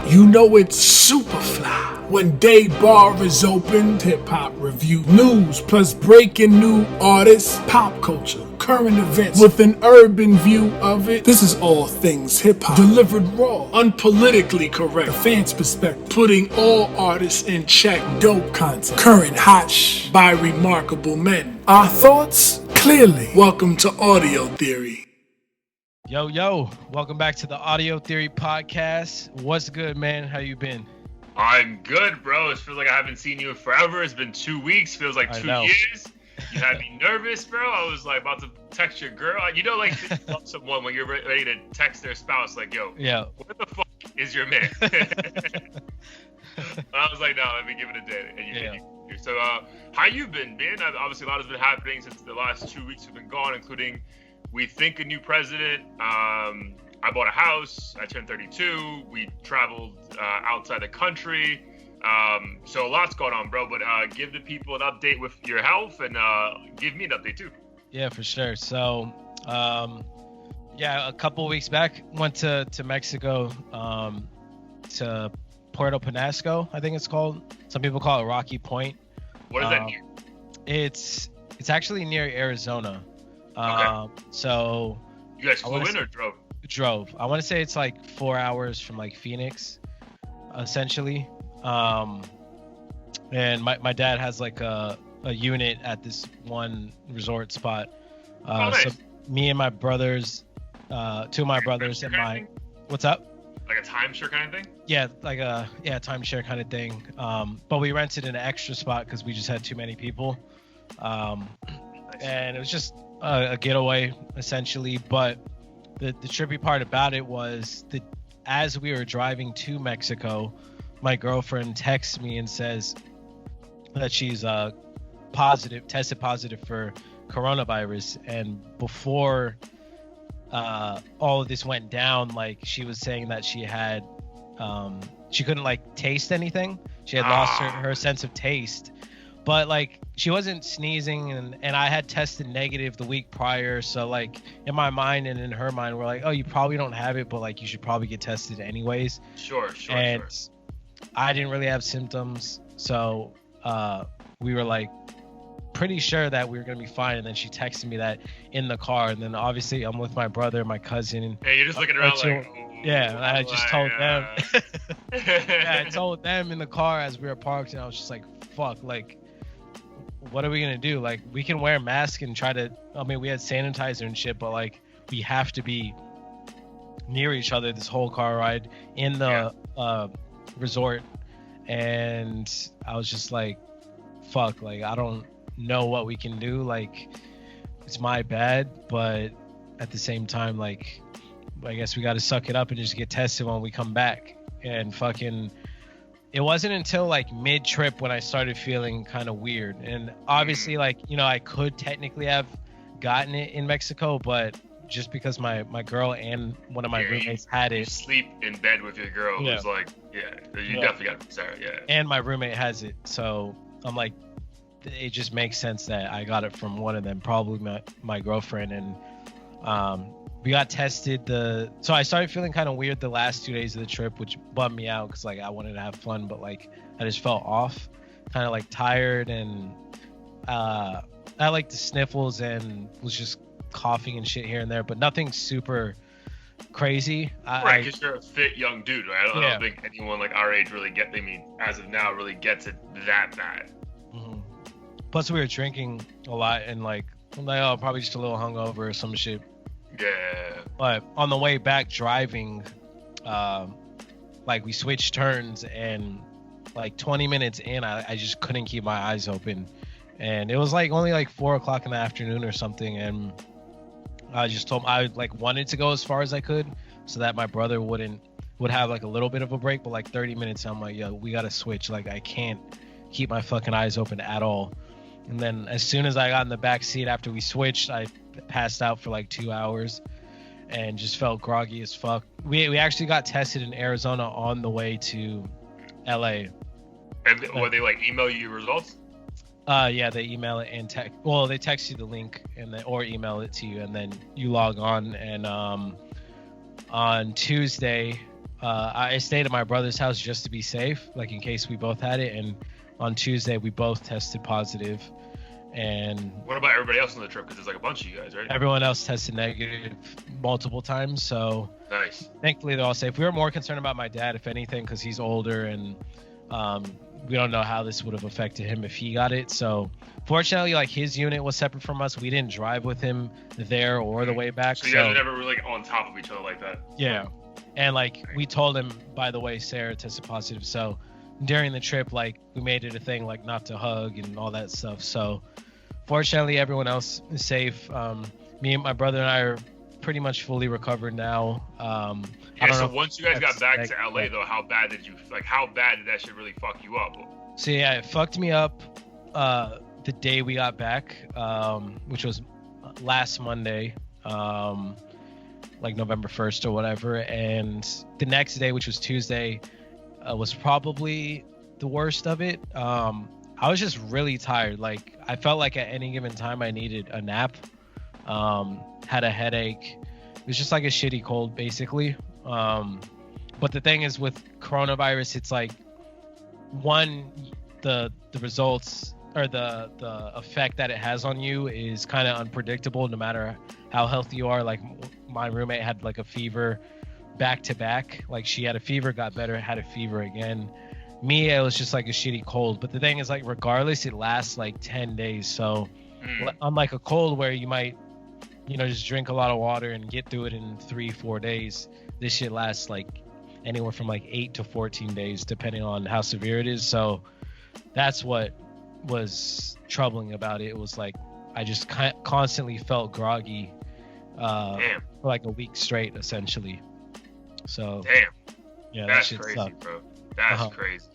You know it's super fly when Day Bar is opened. Hip-hop review, news, plus breaking new artists, pop culture, current events with an urban view of it. This is all things hip-hop, delivered raw, unpolitically correct, a fan's perspective, putting all artists in check. Dope content, current hot by remarkable men. Our thoughts, clearly. Welcome to Audio Theory. Yo, welcome back to the Audio Theory podcast. What's good, man? How you been? I'm good, bro. It feels like I haven't seen you forever. It's been 2 weeks. Feels like 2 years. You had me nervous, bro. I was like about to text your girl. You know, like you love someone when you're ready to text their spouse, like, yo, yeah, what the fuck is your man? I was like, no, let me give it a day. And you. So, how you been, man? Obviously, a lot has been happening since the last 2 weeks have been gone, including we think a new president. I bought a house. I turned 32. We traveled outside the country. So a lot's going on, bro. But give the people an update with your health and give me an update too. Yeah, for sure. So, a couple weeks back, went to Mexico, to Puerto Penasco, I think it's called. Some people call it Rocky Point. What is that near? It's actually near Arizona. Okay. So you guys flew in or drove? Drove. I want to say it's like 4 hours from like Phoenix, essentially. And my dad has like a unit at this one resort spot. Nice. So me and my brothers, two of my brothers and my, what's up? Like a timeshare kind of thing? Yeah, like a timeshare kind of thing. But we rented an extra spot because we just had too many people. Nice. And it was just a getaway essentially. But the trippy part about it was that as we were driving to Mexico, my girlfriend texts me and says that she's tested positive for coronavirus. And before all of this went down, like she was saying that she had she couldn't like taste anything. She had lost her sense of taste. But like she wasn't sneezing, and I had tested negative the week prior, so like in my mind and in her mind we're like, oh, you probably don't have it, but like you should probably get tested anyways. Sure. And I didn't really have symptoms, so we were like pretty sure that we were gonna be fine. And then she texted me that in the car, and then obviously I'm with my brother and my cousin. And hey, you're just looking around like, I just told them. Yeah, I told them in the car as we were parked, and I was just like, fuck, like, what are we gonna do? Like, we can wear masks and try to, I mean, we had sanitizer and shit, but like we have to be near each other this whole car ride in the resort. And I was just like, fuck, like I don't know what we can do. Like, it's my bad, but at the same time, like, I guess we got to suck it up and just get tested when we come back. And fucking, it wasn't until like mid-trip when I started feeling kind of weird. And obviously, like, you know, I could technically have gotten it in Mexico, but just because my girl and one of my roommates had it. You sleep in bed with your girl who's like, you definitely got to sorry, And my roommate has it, so I'm like, it just makes sense that I got it from one of them, probably my girlfriend. And we got tested. So I started feeling kind of weird the last 2 days of the trip, which bummed me out because like I wanted to have fun, but like I just felt off, kind of like tired, and I had like the sniffles and was just coughing and shit here and there, but nothing super crazy. Right, because you're a fit young dude, right? I don't think anyone like our age really as of now, really gets it that bad. Mm-hmm. Plus, we were drinking a lot, and like, I'm like, oh, probably just a little hungover or some shit. Yeah. But on the way back driving, like we switched turns, and like 20 minutes in, I just couldn't keep my eyes open, and it was like only like 4 o'clock in the afternoon or something, and I just told him I like wanted to go as far as I could so that my brother would have like a little bit of a break, but like 30 minutes, I'm like, yo, we gotta switch. Like I can't keep my fucking eyes open at all. And then as soon as I got in the back seat after we switched, I passed out for like 2 hours and just felt groggy as fuck. We actually got tested in Arizona on the way to LA. And they like email you results? Yeah, they email it and they text you the link or email it to you, and then you log on. And on Tuesday, I stayed at my brother's house just to be safe, like in case we both had it. And on Tuesday, we both tested positive. And what about everybody else on the trip? Because there's like a bunch of you guys, right? Everyone else tested negative multiple times. So nice. Thankfully, they're all safe. We were more concerned about my dad, if anything, because he's older and we don't know how this would have affected him if he got it. So fortunately, like his unit was separate from us. We didn't drive with him there or the way back. So you guys are never really on top of each other like that. Yeah. And like we told him, by the way, Sarah tested positive. So during the trip, like we made it a thing, like not to hug and all that stuff. So fortunately, everyone else is safe. Me and my brother and I are pretty much fully recovered now. So once you guys got back to LA, though, how bad did that shit really fuck you up? So yeah, it fucked me up the day we got back, which was last Monday, like November 1st or whatever. And the next day, which was Tuesday, was probably the worst of it. I was just really tired. Like I felt like at any given time I needed a nap. Had a headache. It was just like a shitty cold, basically. But the thing is with coronavirus, it's like the results or the effect that it has on you is kind of unpredictable no matter how healthy you are. Like my roommate had like a fever back to back. Like she had a fever, got better, had a fever again. Me, it was just like a shitty cold. But the thing is, like, regardless, it lasts like 10 days. So unlike a cold where you might, just drink a lot of water and get through it in 3-4 days, this shit lasts like anywhere from like 8 to 14 days, depending on how severe it is. So that's what was troubling about it. It was like I just constantly felt groggy for like a week straight, essentially. So yeah, that's crazy, sucked. Bro. That's crazy.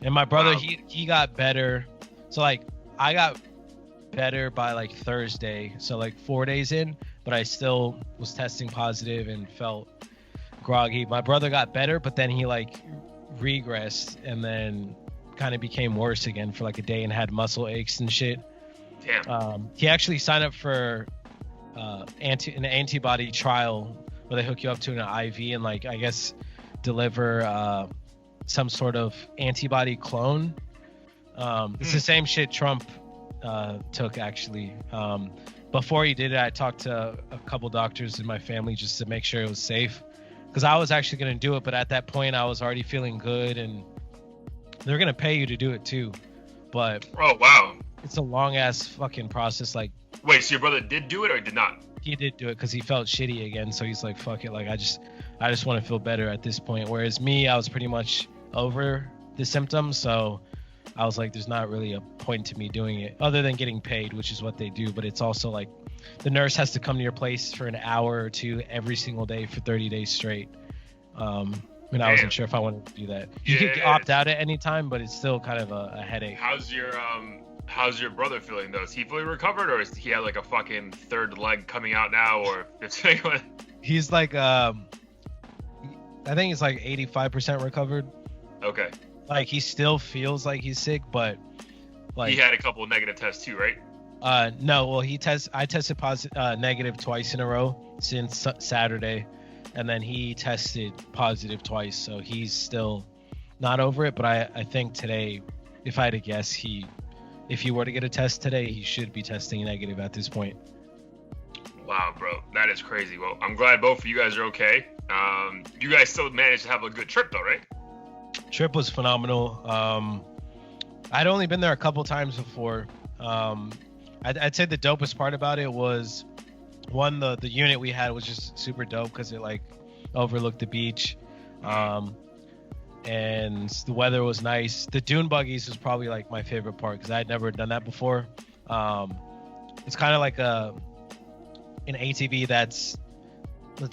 And my brother, he got better. So like I got better by like Thursday, so like 4 days in, but I still was testing positive and felt groggy. My brother got better, but then he like regressed and then kind of became worse again for like a day and had muscle aches and shit. Damn. He actually signed up for an antibody trial where they hook you up to an IV and like I guess deliver some sort of antibody clone. It's the same shit Trump took actually. Before he did it, I talked to a couple doctors in my family just to make sure it was safe, because I was actually going to do it, but at that point I was already feeling good and they're going to pay you to do it too. But oh wow, it's a long ass fucking process. Like, wait, so your brother did do it or did not? He did do it because he felt shitty again, so he's like, fuck it, like I just want to feel better at this point. Whereas me, I was pretty much over the symptoms, so I was like, there's not really a point to me doing it other than getting paid, which is what they do. But it's also like the nurse has to come to your place for an hour or two every single day for 30 days straight. And I wasn't sure if I wanted to do that. You could opt out at any time, but it's still kind of a headache. How's your brother feeling though? Is he fully recovered, or is he had like a fucking third leg coming out now, or he's like I think he's like 85% recovered. Okay. Like he still feels like he's sick, but like he had a couple of negative tests too, right? No, well I tested positive negative twice in a row since Saturday, and then he tested positive twice, so he's still not over it. But I think today, if I had to guess, if he were to get a test today, he should be testing negative at this point. Wow, bro, that is crazy. Well, I'm glad both of you guys are okay. You guys still managed to have a good trip though, right? Trip was phenomenal. I'd only been there a couple times before. I'd say the dopest part about it was one, the unit we had was just super dope because it like overlooked the beach, and the weather was nice. The dune buggies was probably like my favorite part because I had never done that before. It's kind of like an ATV that's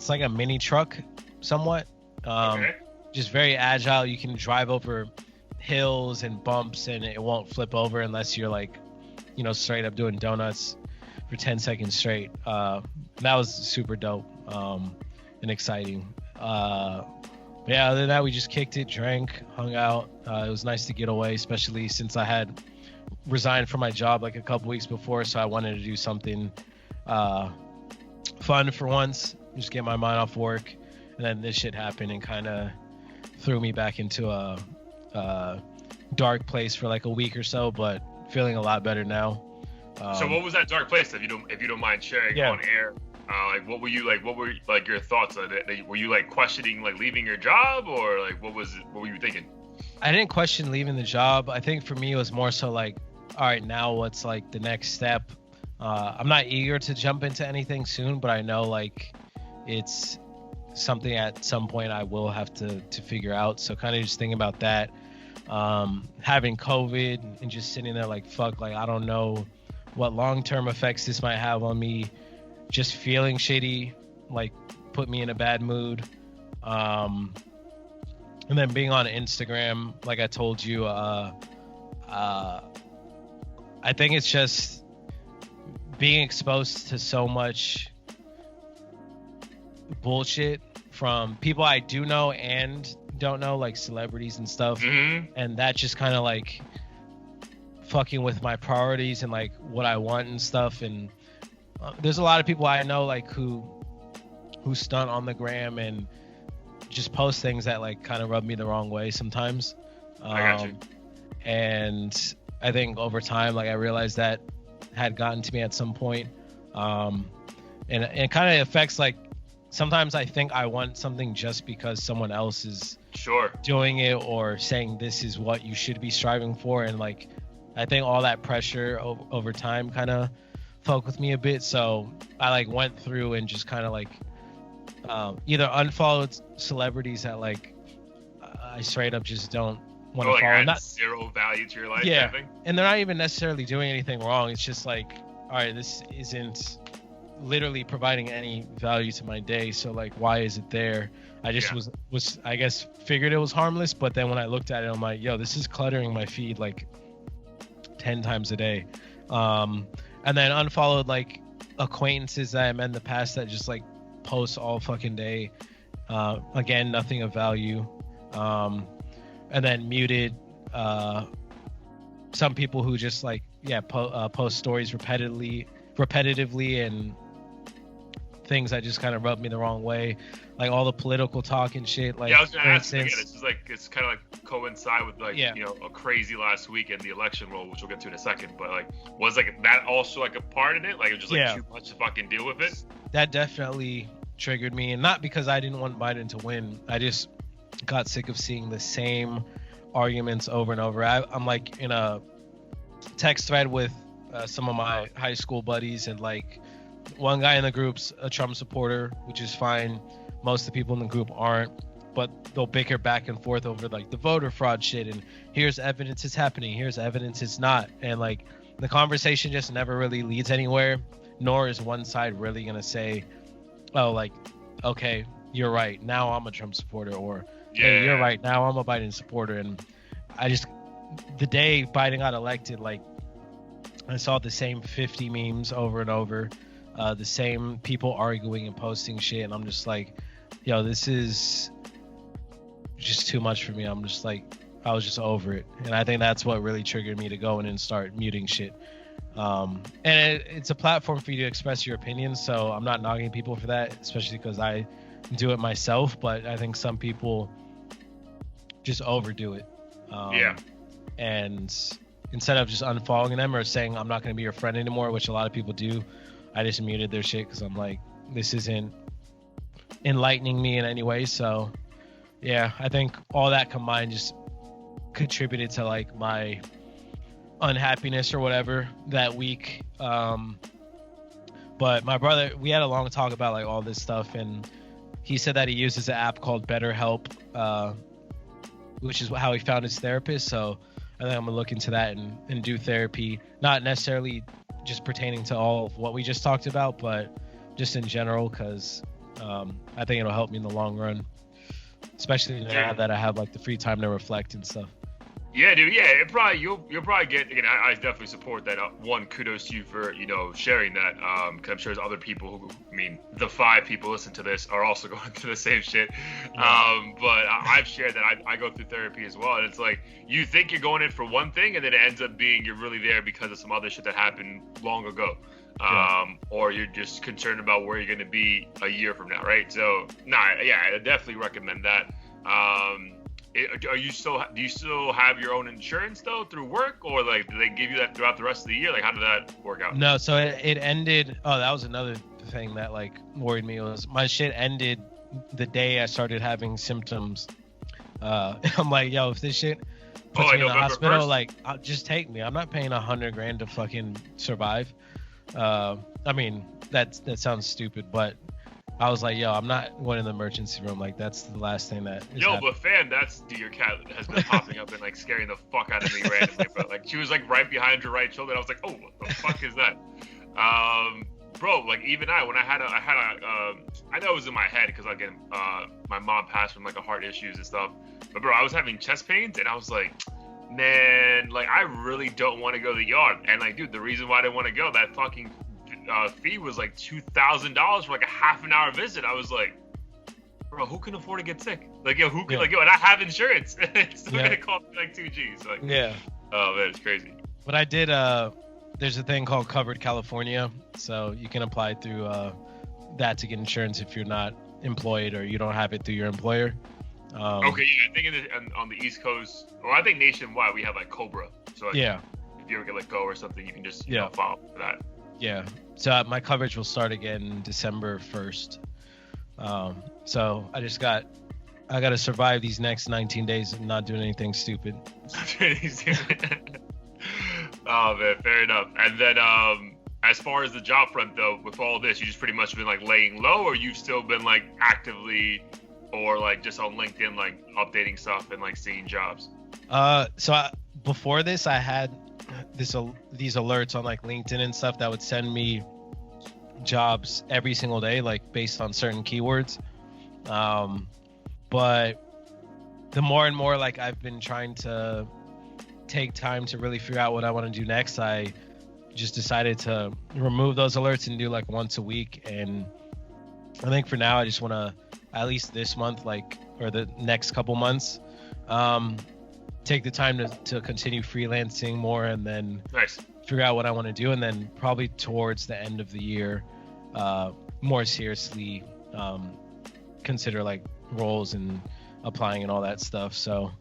like a mini truck somewhat. Just very agile. You can drive over hills and bumps and it won't flip over unless you're like, straight up doing donuts for 10 seconds straight. That was super dope and exciting. Yeah, other than that, we just kicked it, drank, hung out. It was nice to get away, especially since I had resigned from my job like a couple weeks before, so I wanted to do something fun for once, just get my mind off work. And then this shit happened and kind of threw me back into a dark place for like a week or so, but feeling a lot better now. So what was that dark place, if you don't mind sharing on air? What were your thoughts on it? Were you like questioning like leaving your job, or like what were you thinking? I didn't question leaving the job. I think for me it was more so like, all right, now what's like the next step? I'm not eager to jump into anything soon, but I know like it's something at some point I will have to figure out. So kind of just thinking about that. Having COVID and just sitting there like, fuck, like I don't know what long-term effects this might have on me. Just feeling shitty, like put me in a bad mood. And then being on Instagram, like I told you, I think it's just being exposed to so much bullshit from people I do know and don't know, like celebrities and stuff. Mm-hmm. And that just kind of like fucking with my priorities and like what I want and stuff. And there's a lot of people I know like who stunt on the gram and just post things that like kind of rub me the wrong way sometimes. I got you. And I think over time, like I realized that had gotten to me at some point. And it kind of affects like, sometimes I think I want something just because someone else is doing it or saying this is what you should be striving for. And like, I think all that pressure over time kind of fuck with me a bit. So I like went through and just kind of like either unfollowed celebrities that like I straight up just don't want to follow. Not zero value to your life. Yeah, and they're not even necessarily doing anything wrong. It's just like, all right, this isn't literally providing any value to my day. So like, why is it there? I just was I guess figured it was harmless, but then when I looked at it, I'm like, yo, this is cluttering my feed like 10 times a day. And then unfollowed like acquaintances that I met in the past that just like post all fucking day. Again, nothing of value. And then muted some people who just like post stories repetitively and things that just kind of rubbed me the wrong way, like all the political talk and shit. Like, I was gonna ask again. It's just like it's kind of like coincide with like a crazy last week in the election world, which we'll get to in a second. But like, was like that also like a part in it? Like it was just like too much to fucking deal with it. That definitely triggered me, and not because I didn't want Biden to win. I just got sick of seeing the same arguments over and over. I'm like in a text thread with some of my high school buddies, and like one guy in the group's a Trump supporter, which is fine. Most of the people in the group aren't, but they'll bicker back and forth over like the voter fraud shit, and here's evidence it's happening, here's evidence it's not, and like the conversation just never really leads anywhere, nor is one side really gonna say, oh, like, okay, you're right, now I'm a Trump supporter, or hey, you're right, now I'm a Biden supporter. And I just, the day Biden got elected, like I saw the same 50 memes over and over, the same people arguing and posting shit, and I'm just like, yo, this is just too much for me. I'm just like, I was just over it, and I think that's what really triggered me to go in and start muting shit. And it's a platform for you to express your opinions, so I'm not knocking people for that, especially because I do it myself, but I think some people just overdo it. And instead of just unfollowing them or saying I'm not going to be your friend anymore, which a lot of people do, I just muted their shit because I'm like, this isn't enlightening me in any way. So yeah, I think all that combined just contributed to like my unhappiness or whatever that week. But my brother, we had a long talk about like all this stuff, and he said that he uses an app called BetterHelp, which is how he found his therapist. So I think I'm gonna look into that and do therapy, not necessarily just pertaining to all of what we just talked about, but just in general, because I think it'll help me in the long run, especially now that I have like the free time to reflect and stuff. Yeah, dude. Yeah, you'll probably get. Again, I definitely support that. One, kudos to you for sharing that. Because I'm sure there's other people who, I mean, the 5 people listen to this are also going through the same shit. But I've shared that I go through therapy as well, and it's like you think you're going in for one thing, and then it ends up being you're really there because of some other shit that happened long ago. Or you're just concerned about where you're going to be a year from now, right? So, I definitely recommend that. Are you still? Do you still have your own insurance though through work, or like do they give you that throughout the rest of the year? Like how did that work out? No, so it ended. Oh, that was another thing that like worried me, was my shit ended the day I started having symptoms. I'm like, yo, if this shit puts me in the hospital, 1st? Like, just take me. I'm not paying $100,000 to fucking survive. I mean, that sounds stupid, but I was like, yo, I'm not going in the emergency room. Like, that's the last thing that is happening. But fam, that's your cat has been popping up and like scaring the fuck out of me randomly. But like, she was like right behind your right shoulder. And I was like, oh, what the fuck is that? Bro, like even when I had a, I know it was in my head because again, my mom passed from like a heart issues and stuff. But bro, I was having chest pains and I was like, man, like I really don't want to go to the yard. And like, dude, the reason why I didn't want to go, that fucking fee was like $2,000 for like a half an hour visit. I was like, bro, who can afford to get sick? Like, yo, who can like, yo, and I have insurance. It's still gonna cost me like $2,000. Like, oh man, it's crazy. But I did. There's a thing called Covered California, so you can apply through that to get insurance if you're not employed or you don't have it through your employer. Okay, yeah, I think on the East Coast, or I think nationwide, we have like Cobra. So like, if you ever get let go or something, you can just you know, file for that. Yeah. So my coverage will start again December 1st. So I got to survive these next 19 days and not doing anything stupid. Oh man, fair enough. And then as far as the job front though, with all this, you just pretty much been like laying low, or you've still been like actively or like just on LinkedIn like updating stuff and like seeing jobs? Before this, I had these alerts on like LinkedIn and stuff that would send me jobs every single day, like based on certain keywords. But the more and more like I've been trying to take time to really figure out what I want to do next, I just decided to remove those alerts and do like once a week. And I think for now I just want to, at least this month, like, or the next couple months, take the time to continue freelancing more and then figure out what I want to do. And then probably towards the end of the year, more seriously consider like roles and applying and all that stuff. So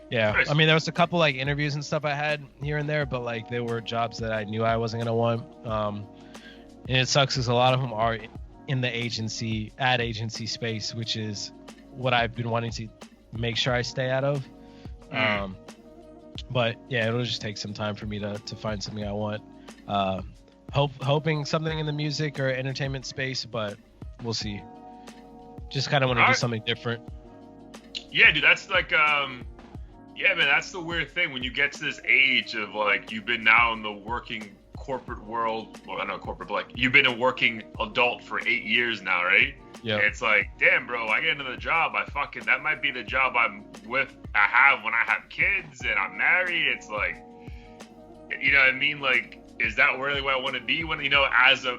yeah, I mean, there was a couple like interviews and stuff I had here and there, but like they were jobs that I knew I wasn't gonna want. And it sucks because a lot of them are in the ad agency space, which is what I've been wanting to make sure I stay out of. But yeah, it'll just take some time for me to find something I want. Hoping something in the music or entertainment space, but we'll see. Just kind of want to do something different. Yeah, dude, that's like yeah, man, that's the weird thing when you get to this age of like you've been now in the working corporate world. Well, I know corporate, but like you've been a working adult for 8 years now, right? Yeah. It's like, damn, bro, I get into the job, that might be the job I have when I have kids and I'm married. It's like, you know what I mean? Like, is that really where I want to be when, you know,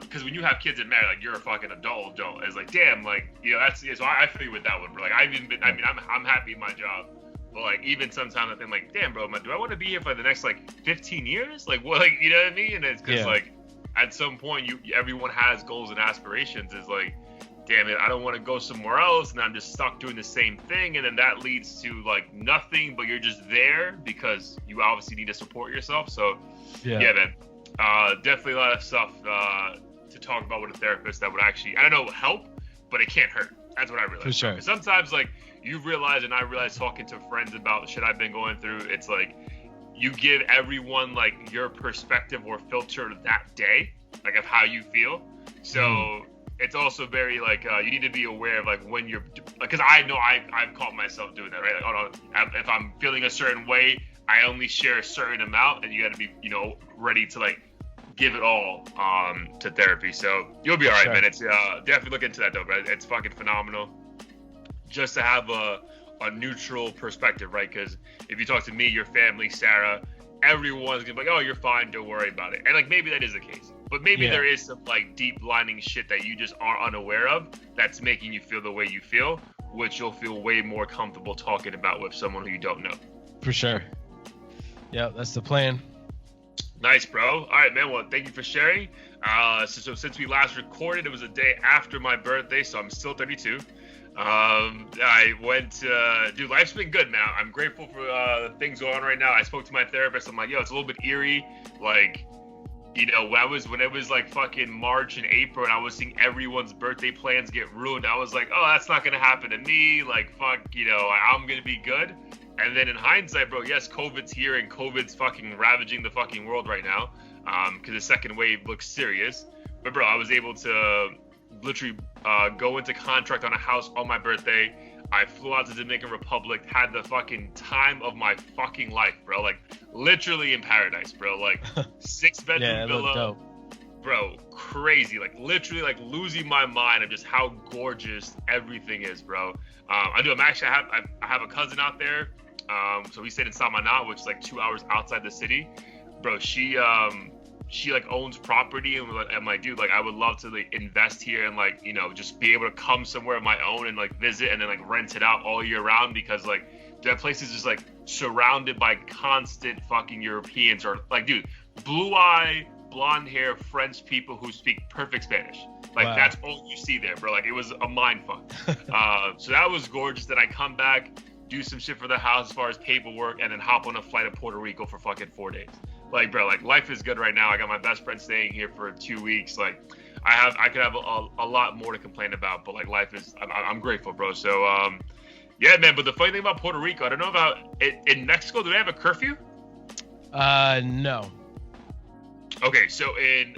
because when you have kids and married, like you're a fucking adult. It's like, damn, like, you know, so I feel with that one, bro. Like I'm happy in my job. But like even sometimes I think like, damn, bro, do I want to be here for the next like 15 years? Like what, like, you know what I mean? And it's because like at some point everyone has goals and aspirations. It's like, damn it, I don't want to go somewhere else and I'm just stuck doing the same thing. And then that leads to like nothing, but you're just there because you obviously need to support yourself. So yeah man, definitely a lot of stuff to talk about with a therapist that would actually, I don't know, help, but it can't hurt. That's what I realized. For sure. Sometimes like you realize, and I realize talking to friends about shit I've been going through, it's like you give everyone like your perspective or filter that day, like of how you feel. So it's also very like you need to be aware of like when you're, because I know I've caught myself doing that, right? Like, if I'm feeling a certain way, I only share a certain amount, and you got to be, you know, ready to like give it all to therapy. So you'll be all right, man. It's definitely look into that though, but it's fucking phenomenal just to have a neutral perspective, right? Because if you talk to me, your family, Sarah, everyone's gonna be like, oh, you're fine, don't worry about it. And like maybe that is the case, but maybe there is some like deep lining shit that you just are unaware of that's making you feel the way you feel, which you'll feel way more comfortable talking about with someone who you don't know. For sure. Yeah, that's the plan. Nice, bro. All right, man. Well, thank you for sharing. So since we last recorded, it was a day after my birthday, so I'm still 32. I went, dude, life's been good, man. I'm grateful for the things going on right now. I spoke to my therapist. I'm like, yo, it's a little bit eerie. Like, you know, when it was like fucking March and April and I was seeing everyone's birthday plans get ruined, I was like, oh, that's not going to happen to me. Like, fuck, you know, I'm going to be good. And then in hindsight, bro, yes, COVID's here and COVID's fucking ravaging the fucking world right now. Because the second wave looks serious. But, bro, I was able to literally go into contract on a house on my birthday. I flew out to Dominican Republic, had the fucking time of my fucking life, bro. Like, literally in paradise, bro. Like, 6-bedroom villa. Bro, crazy. Like, literally, like, losing my mind of just how gorgeous everything is, bro. I have a cousin out there. So we stayed in Samaná, which is like 2 hours outside the city. Bro, she like owns property, and I'm like, dude, like I would love to like invest here and like, you know, just be able to come somewhere of my own and like visit and then like rent it out all year round, because like that place is just like surrounded by constant fucking Europeans, or like, dude, blue eye, blonde hair French people who speak perfect Spanish. Like, wow. That's all you see there, bro. Like, it was a mind fuck. So that was gorgeous. Then I come back, do some shit for the house as far as paperwork, and then hop on a flight to Puerto Rico for fucking 4 days. Like, bro, like, life is good right now. I got my best friend staying here for 2 weeks. Like, I could have a lot more to complain about, but, like, life is, I'm grateful, bro. So, yeah, man, but the funny thing about Puerto Rico, I don't know about, in Mexico, do they have a curfew? No. Okay, so in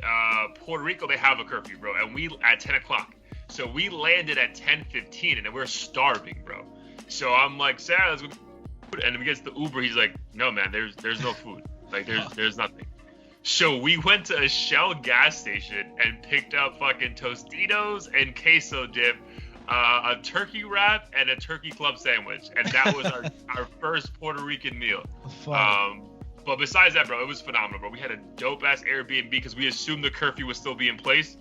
Puerto Rico, they have a curfew, bro, and we, at 10 o'clock. So we landed at 10:15, and we're starving, bro. So I'm like, Sarah, let's go. And we get to the Uber, he's like, no, man, there's no food. Like, there's nothing. So we went to a Shell gas station and picked up fucking Tostitos and queso dip, a turkey wrap, and a turkey club sandwich. And that was our first Puerto Rican meal. But besides that, bro, it was phenomenal, bro. We had a dope-ass Airbnb because we assumed the curfew would still be in place.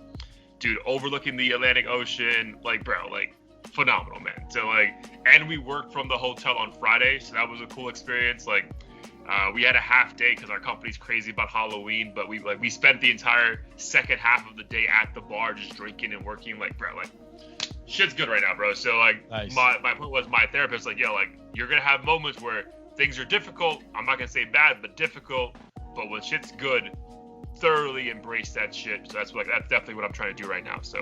Dude, overlooking the Atlantic Ocean, like, bro, like, phenomenal, man. So, like, and we worked from the hotel on Friday, so that was a cool experience. Like, we had a half day because our company's crazy about Halloween, but we spent the entire second half of the day at the bar just drinking and working. Like, bro, like, shit's good right now, bro. So, like, nice. My point was, my therapist, like, yo, like, you're going to have moments where things are difficult. I'm not going to say bad, but difficult. But when shit's good, thoroughly embrace that shit. So that's definitely what I'm trying to do right now. So,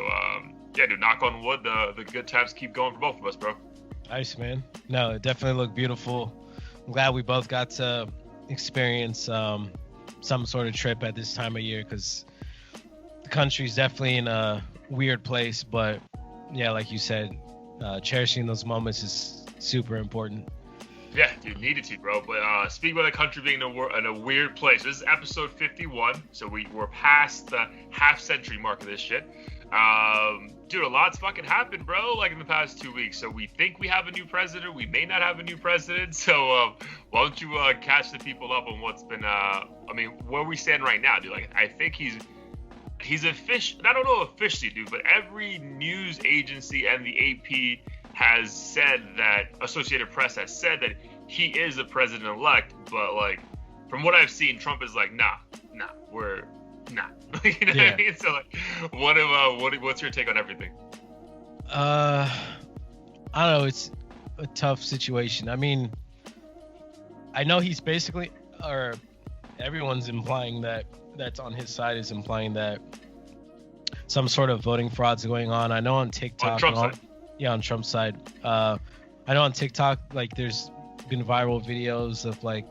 yeah, dude, knock on wood, the good times keep going for both of us, bro. Nice, man. No, it definitely looked beautiful. I'm glad we both got to experience some sort of trip at this time of year, because the country's definitely in a weird place. But yeah, like you said, cherishing those moments is super important. Yeah, dude, needed to, bro. But speaking about the country being in a weird place, this is episode 51, so we're past the half-century mark of this shit. Dude, a lot's fucking happened, bro, like in the past 2 weeks. So we think we have a new president. We may not have a new president. So why don't you catch the people up on what's been, where we stand right now, dude? Like, I think he's official. I don't know officially, dude, but every news agency and the AP has said that, Associated Press has said that he is the president-elect, but, like, from what I've seen, Trump is like, nah, we're not. You know what I mean? So, like, what's your take on everything? I don't know. It's a tough situation. I mean, I know he's basically, or everyone's implying that's on his side is implying that some sort of voting fraud's going on. I know on TikTok. On Trump's side. Yeah, on Trump's side. I know on TikTok, like, there's been viral videos of, like,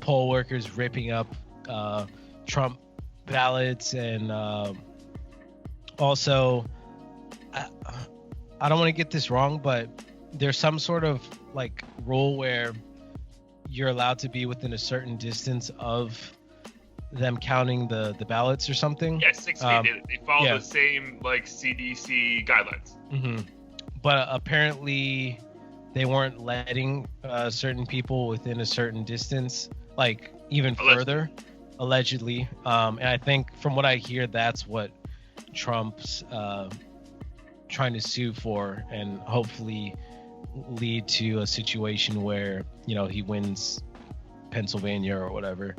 poll workers ripping up Trump ballots, and also, I don't want to get this wrong, but there's some sort of, like, rule where you're allowed to be within a certain distance of them counting the ballots or something. Yeah, 6 feet. They follow the same, like, CDC guidelines. Mm-hmm. But apparently they weren't letting certain people within a certain distance, like, even further, allegedly. And I think from what I hear, that's what Trump's trying to sue for, and hopefully lead to a situation where, you know, he wins Pennsylvania or whatever.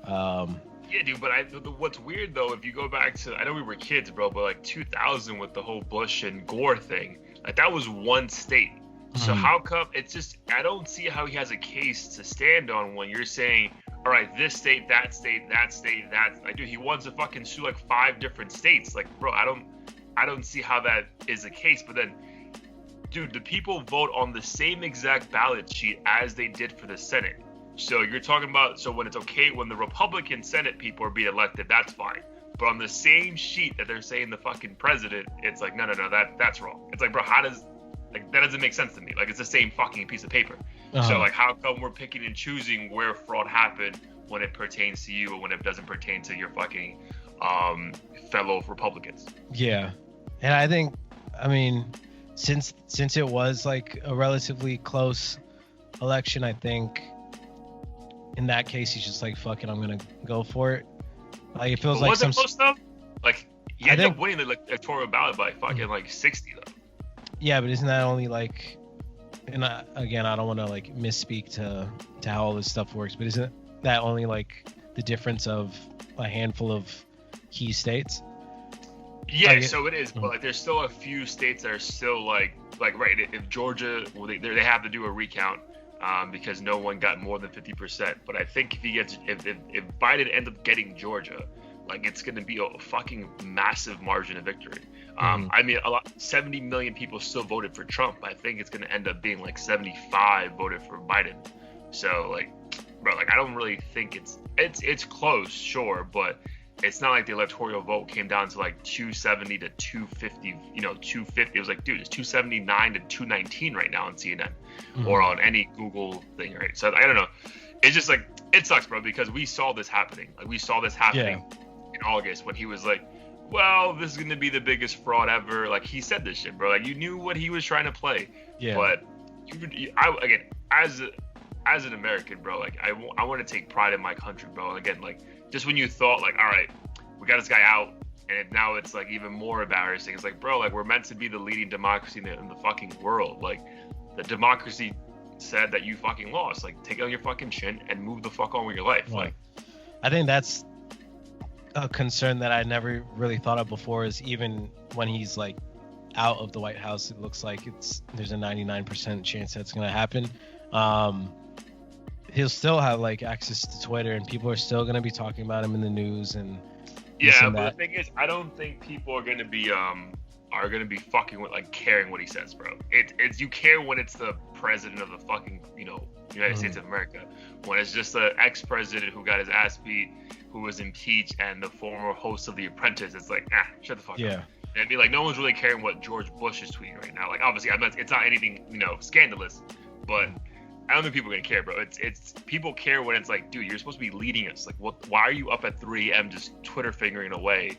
Yeah, dude, but what's weird, though, if you go back to, I know we were kids, bro, but like 2000 with the whole Bush and Gore thing, Like that was one state. So how come it's just, I don't see how he has a case to stand on when you're saying, all right, this state, that state, that state, that, like, dude, he wants to fucking sue like 5 different states. Like, bro, I don't see how that is the case. But then, dude, the people vote on the same exact ballot sheet as they did for the Senate. So you're talking about, so when it's okay, when the Republican Senate people are being elected, that's fine. But on the same sheet that they're saying the fucking president, it's like, no, that's wrong. It's like, bro, how does, like, that doesn't make sense to me. Like, it's the same fucking piece of paper. So, like, how come we're picking and choosing where fraud happened when it pertains to you and when it doesn't pertain to your fucking fellow Republicans? Yeah. And I think, I mean, since it was, like, a relatively close election, I think in that case, he's just like, fuck it, I'm going to go for it. Like, it feels but like was some... it close, though? Like, he ended up winning the electoral ballot by fucking, like, 60, though. Yeah, but isn't that only like, and again, I don't want to like misspeak to how all this stuff works, but isn't that only like the difference of a handful of key states? Yeah, so it is, but like there's still a few states that are still like right, if Georgia, well, they have to do a recount because no one got more than 50%. But I think if he gets, if Biden ends up getting Georgia, like it's gonna be a fucking massive margin of victory. I mean, 70 million people still voted for Trump. I think it's going to end up being like 75 voted for Biden. So, like, bro, like I don't really think it's close, sure, but it's not like the electoral vote came down to like 270 to 250. You know, 250. It was like, dude, it's 279 to 219 right now on CNN or on any Google thing, right? So I don't know. It's just like it sucks, bro, because we saw this happening. Like we saw this happening in August when he was like, well, this is going to be the biggest fraud ever. Like, he said this shit, bro. Like, you knew what he was trying to play. Yeah. But, again, as an American, bro, like, I want to take pride in my country, bro. And again, like, just when you thought, like, all right, we got this guy out, and now it's, like, even more embarrassing. It's like, bro, like, we're meant to be the leading democracy in the fucking world. Like, the democracy said that you fucking lost. Like, take it on your fucking chin and move the fuck on with your life. Like, I think that's a concern that I never really thought of before, is even when he's like out of the White House, it looks like there's a 99% chance that's going to happen. He'll still have like access to Twitter and people are still going to be talking about him in the news and but the thing is, I don't think people are going to be fucking with like caring what he says, bro. It's you care when it's the president of the fucking, you know, United States of America. When it's just the ex-president who got his ass beat, who was impeached, and the former host of The Apprentice, it's like, shut the fuck up. And be like, no one's really caring what George Bush is tweeting right now. Like, obviously, it's not anything, you know, scandalous, but I don't think people are gonna care, bro. It's people care when it's like, dude, you're supposed to be leading us. Like, why are you up at 3 a.m. just Twitter fingering away,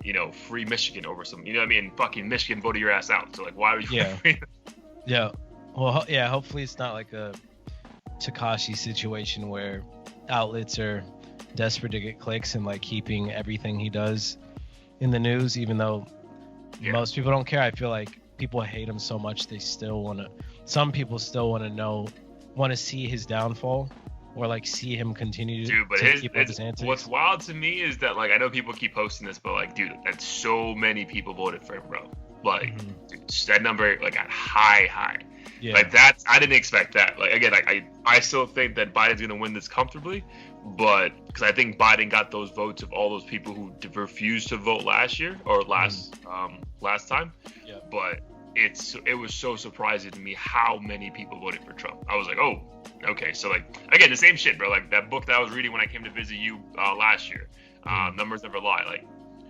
you know, free Michigan over some, you know what I mean? Fucking Michigan voted your ass out. So like, why are you? Well, yeah. Hopefully, it's not like a Tekashi situation where outlets are desperate to get clicks and like keeping everything he does in the news, even though most people don't care. I feel like people hate him so much some people still want to see his downfall or like see him continue to keep up his antics. What's wild to me is that like I know people keep posting this, but like, dude, that's so many people voted for him, bro. Like dude, that number like got high. Like I didn't expect that. Like again, I still think that Biden's gonna win this comfortably, but because I think Biden got those votes of all those people who refused to vote last year or last time. Yeah. But it was so surprising to me how many people voted for Trump. I was like, oh, okay. So like again, the same shit, bro. Like that book that I was reading when I came to visit you last year, Numbers Never Lie. Like,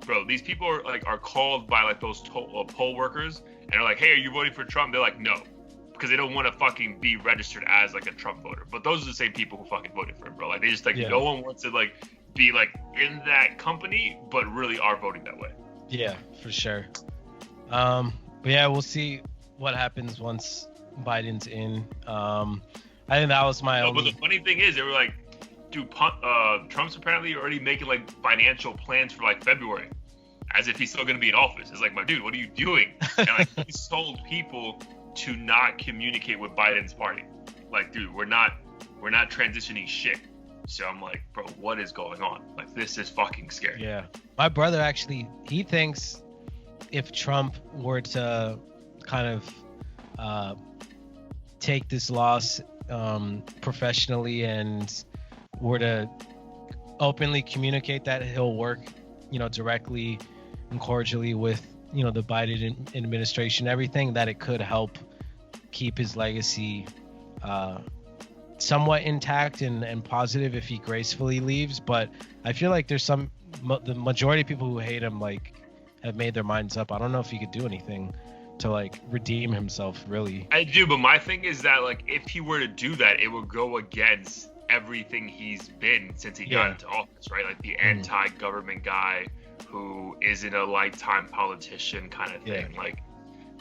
bro, these people are called by like those poll workers and they're like, hey, are you voting for Trump? They're like, no. Because they don't want to fucking be registered as like a Trump voter. But those are the same people who fucking voted for him, bro. Like they just like no one wants to like be like in that company, but really are voting that way. Yeah, for sure. But yeah, we'll see what happens once Biden's in. I think that was my But the funny thing is, they were like, dude, Trump's apparently already making like financial plans for like February, as if he's still gonna be in office. It's like, my dude, what are you doing? And like he told people to not communicate with Biden's party. Like, dude, we're not transitioning shit. So I'm like, bro, what is going on? Like, this is fucking scary. Yeah. My brother actually, he thinks if Trump were to kind of take this loss professionally and were to openly communicate that, he'll work, directly and cordially with, the Biden administration, everything that it could help keep his legacy somewhat intact and positive if he gracefully leaves. But I feel like there's the majority of people who hate him have made their minds up. I don't know if he could do anything to redeem himself, really. I do, but my thing is that if he were to do that, it would go against everything he's been since he got into office, right? Like the anti-government guy who isn't a lifetime politician kind of thing.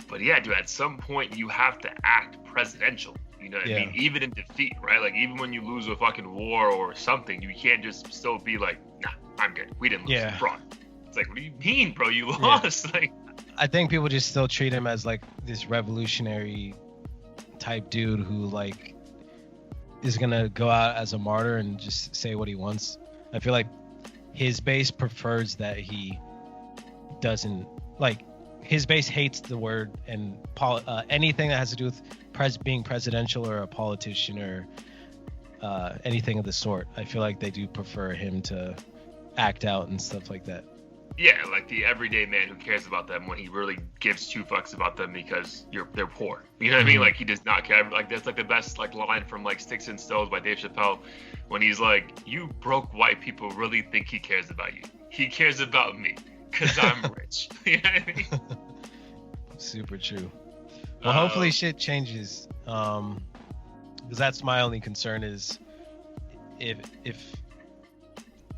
But yeah, dude, at some point you have to act presidential. You know what I mean? Even in defeat, right? Even when you lose a fucking war or something, you can't just still be like, nah, I'm good. We didn't lose. Fraud. It's what do you mean, bro? You lost. I think people just still treat him as this revolutionary type dude who is gonna go out as a martyr and just say what he wants. I feel like his base prefers that he doesn't his base hates the word and anything that has to do with being presidential or a politician or anything of the sort. I feel like they do prefer him to act out and stuff like that. Yeah, the everyday man who cares about them when he really gives two fucks about them because they're poor. You know what I mean? He does not care. That's the best line from Sticks and Stones by Dave Chappelle when he's you broke white people really think he cares about you. He cares about me because I'm rich. You know what I mean? Super true. Well, hopefully shit changes. Because that's my only concern is if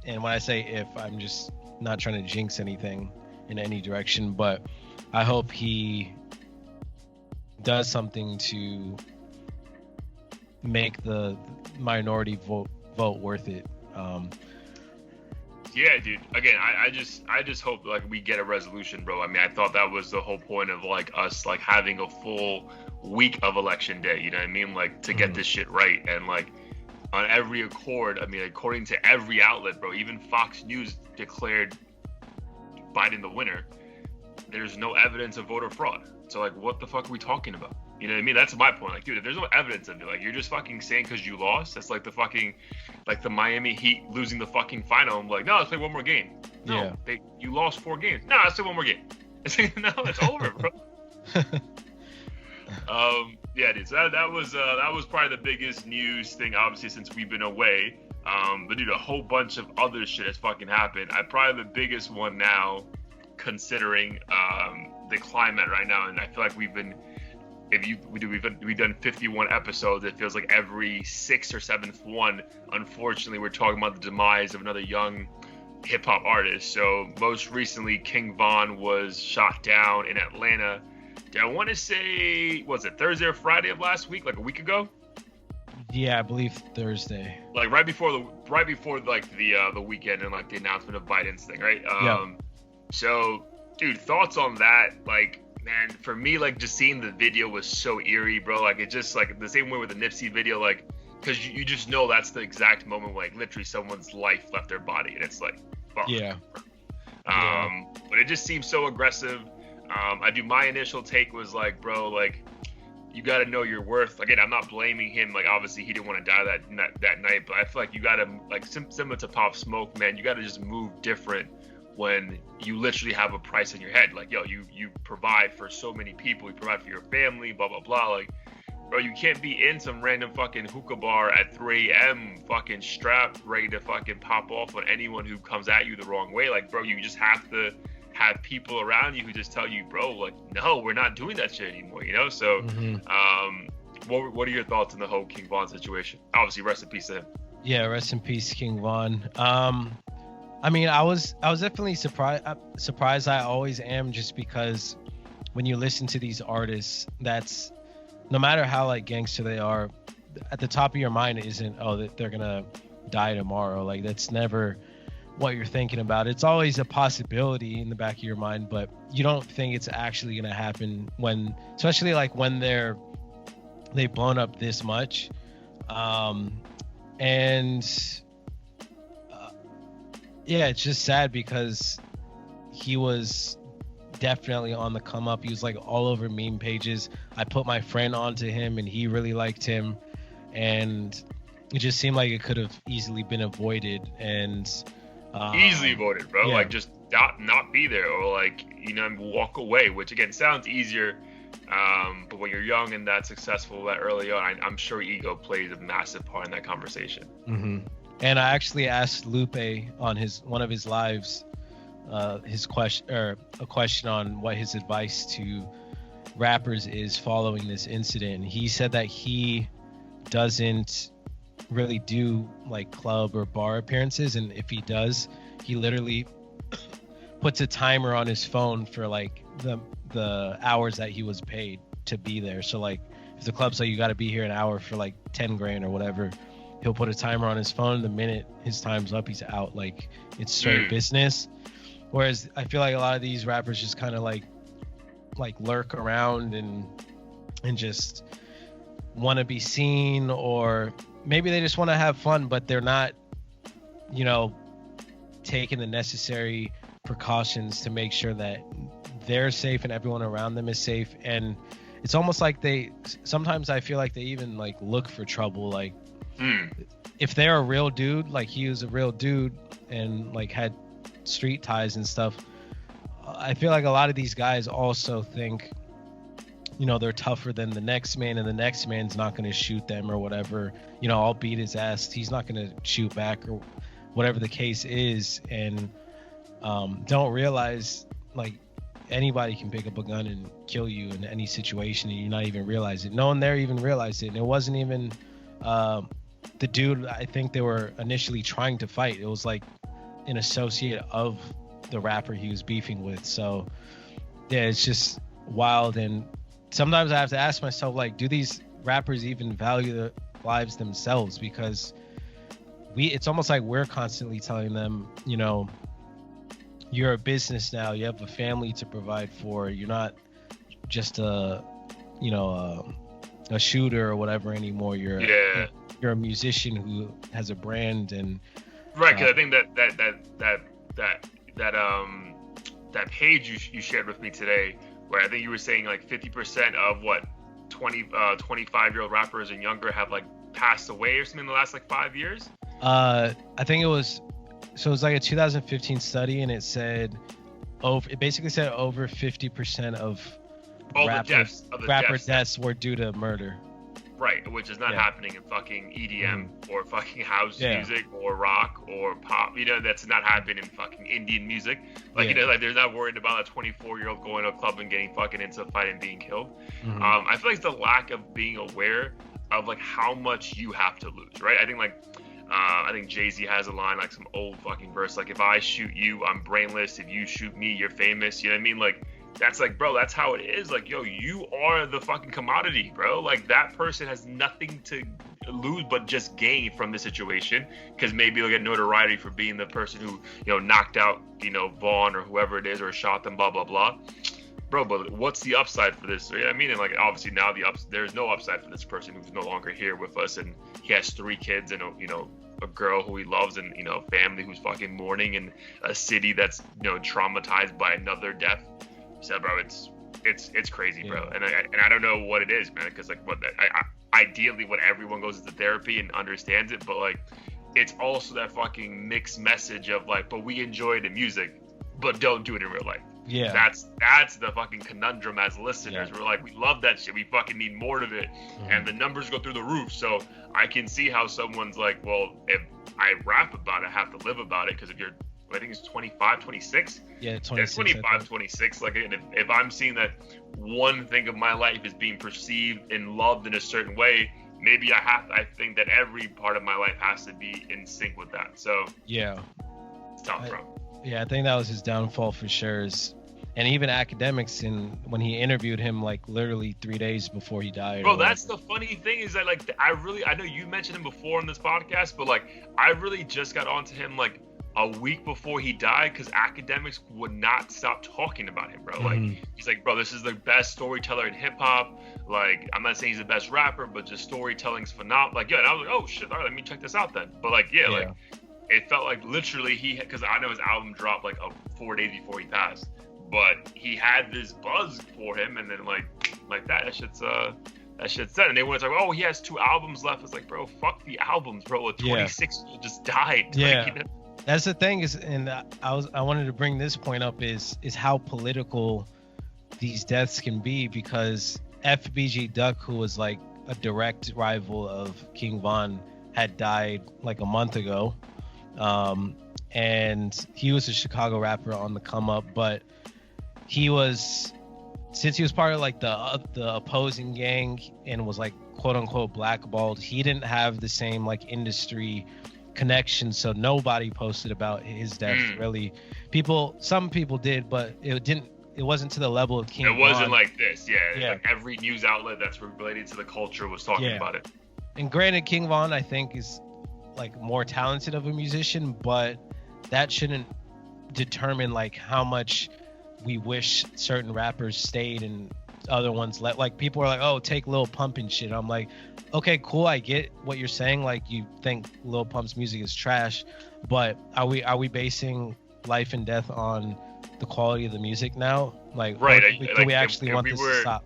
and when I say if, I'm just not trying to jinx anything in any direction, but I hope he does something to make the minority vote worth it. Yeah, dude. Again, I just hope we get a resolution, bro. I mean, I thought that was the whole point of us having a full week of election day. You know what I mean? To get this shit right and on every accord. I mean, according to every outlet, bro, even Fox News declared Biden the winner. There's no evidence of voter fraud. So what the fuck are we talking about? You know what I mean? That's my point. Dude, if there's no evidence of it, you're just fucking saying because you lost. That's the fucking, the Miami Heat losing the fucking final. I'm no, let's play one more game. No, you lost 4 games. No, let's play one more game. No, it's over, bro. Yeah, dude. So that was probably the biggest news thing, obviously, since we've been away. But dude, a whole bunch of other shit has fucking happened. Probably the biggest one now, considering the climate right now, and I feel like we've done 51 episodes. It feels like every 6th or 7th one, unfortunately, we're talking about the demise of another young hip hop artist. So most recently, King Von was shot down in Atlanta. I want to say, was it Thursday or Friday of last week, a week ago? Yeah, I believe Thursday. Right before the weekend and the announcement of Biden's thing, right? So, dude, thoughts on that? Man, for me, just seeing the video was so eerie, bro. It just the same way with the Nipsey video, because you just know that's the exact moment when literally someone's life left their body, and it's fuck. Yeah. But it just seems so aggressive. My initial take was bro, you got to know your worth. Again, I'm not blaming him. Obviously he didn't want to die that night, but I feel you got to, similar to Pop Smoke, man, you got to just move different when you literally have a price in your head. You provide for so many people, you provide for your family, blah, blah, blah. Bro, you can't be in some random fucking hookah bar at 3 a.m. fucking strapped, ready to fucking pop off on anyone who comes at you the wrong way. Bro, you just have to have people around you who just tell you, bro, no, we're not doing that shit anymore, So, what are your thoughts on the whole King Von situation? Obviously, rest in peace to him. Yeah, rest in peace, King Von. I mean, I was definitely surprised. I always am, just because when you listen to these artists, that's no matter how gangster they are, at the top of your mind isn't, that they're gonna die tomorrow. That's never what you're thinking about. It's always a possibility in the back of your mind, but you don't think it's actually gonna happen especially when they've blown up this much. Yeah, it's just sad because he was definitely on the come up. He was like all over meme pages. I put my friend onto him, and he really liked him, and it just seemed like it could have easily been avoided. And easily avoided, bro. Yeah. Like just not be there, or like, you know, walk away, which again sounds easier. But when you're young and that successful that early on, I'm sure ego plays a massive part in that conversation. Mm-hmm. And I actually asked Lupe on one of his lives a question on what his advice to rappers is following this incident. And he said that he doesn't really do like club or bar appearances, and if he does, he literally puts a timer on his phone for like the hours that he was paid to be there. So like if the club's like, you got to be here an hour for like 10 grand or whatever, he'll put a timer on his phone. The minute his time's up, he's out. Like it's straight business. Whereas I feel like a lot of these rappers just kind of like lurk around and just want to be seen, or maybe they just want to have fun, but they're not, you know, taking the necessary precautions to make sure that they're safe and everyone around them is safe. And it's almost like sometimes I feel like they even like look for trouble. Like if they're a real dude, like he was a real dude and like had street ties and stuff, I feel like a lot of these guys also think, you know, they're tougher than the next man, and the next man's not going to shoot them or whatever. You know, I'll beat his ass, he's not going to shoot back, or whatever the case is. And don't realize like anybody can pick up a gun and kill you in any situation, and you not even realize it. No one there even realized it. And it wasn't even the dude I think they were initially trying to fight. It was like an associate of the rapper he was beefing with. So yeah, it's just wild. And sometimes I have to ask myself, like, do these rappers even value their lives themselves? Because it's almost like we're constantly telling them, you know, you're a business now, you have a family to provide for, you're not just a shooter or whatever anymore. You're a musician who has a brand. And right, because I think that page you shared with me today, where I think you were saying like 50% of what 25-year-old rappers and younger have like passed away or something in the last like 5 years. I think it was like a 2015 study, and it basically said over 50% of rapper deaths were due to murder. Right, which is not happening in fucking EDM or fucking house music or rock or pop. You know, that's not happening in fucking Indian music. Like, you know, like they're not worried about a 24-year-old going to a club and getting fucking into a fight and being killed. I feel like it's the lack of being aware of like how much you have to lose, right? I think Jay-Z has a line, like some old fucking verse, like, if I shoot you, I'm brainless. If you shoot me, you're famous. You know what I mean? Like, that's like, bro, that's how it is. Like, yo, you are the fucking commodity, bro. Like, that person has nothing to lose but just gain from the situation, because maybe they'll get notoriety for being the person who, you know, knocked out, you know, Vaughn or whoever it is, or shot them, blah, blah, blah. Bro, but what's the upside for this? You know what I mean? And like, obviously now there's no upside for this person who's no longer here with us, and he has 3 kids and a girl who he loves, and, you know, family who's fucking mourning, in a city that's, you know, traumatized by another death. So, bro, it's crazy, bro. And I don't know what it is, man, because like ideally when everyone goes into therapy and understands it, but like it's also that fucking mixed message of like, but we enjoy the music, but don't do it in real life. Yeah, that's the fucking conundrum as listeners. We're like, we love that shit, we fucking need more of it, and the numbers go through the roof. So I can see how someone's like, well, if I rap about it, I have to live about it, because if you're, I think it's 25, 26. Yeah, 26. 25, 26. Like, if I'm seeing that one thing of my life is being perceived and loved in a certain way, maybe I think that every part of my life has to be in sync with that. So yeah, it's tough, bro. Yeah, I think that was his downfall for sure. And even academics, when he interviewed him, like literally 3 days before he died. Bro, that's the funny thing, is that like I know you mentioned him before on this podcast, but like I really just got onto him like a week before he died, because academics would not stop talking about him, bro. Like, he's like, bro, this is the best storyteller in hip hop. Like, I'm not saying he's the best rapper, but just storytelling's phenomenal. Like, yeah, and I was like, oh shit, all right, let me check this out then. But like, like, it felt like literally because I know his album dropped like 4 days before he passed. but he had this buzz for him, and then like that shit's said. And they want to talk, oh, he has 2 albums left. It's like, bro, fuck the albums, bro. A 26 just died. Yeah. Like, you know? That's the thing is, and I wanted to bring this point up is how political these deaths can be, because FBG Duck, who was like a direct rival of King Von, had died like a month ago. And he was a Chicago rapper on the come up, but since he was part of like the opposing gang and was like quote unquote blackballed, he didn't have the same like industry connection, so nobody posted about his death. Really, some people did, but it wasn't to the level of King Von. It wasn't like this. Yeah. Like every news outlet that's related to the culture was talking about it. And granted, King Von I think is like more talented of a musician, but that shouldn't determine like how much we wish certain rappers stayed and other ones let. Like people are like, oh, take Lil Pump and shit. I'm like, okay, cool, I get what you're saying. Like you think Lil Pump's music is trash, but are we basing life and death on the quality of the music now? Like, right? Do we actually want this to stop?